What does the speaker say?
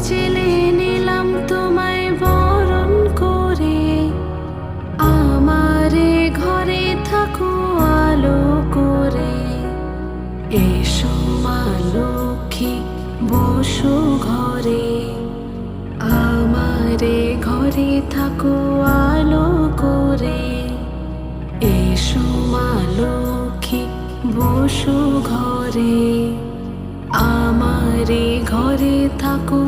চেলে নিলাম তোমায় বরণ করে, আমারে ঘরে থাকো আলো করে। এসো মা লক্ষ্মী বসো ঘরে, আমারে ঘরে থাকো আলো করে। এসো মা লক্ষ্মী বসো ঘরে, আমারে ঘরে থাকো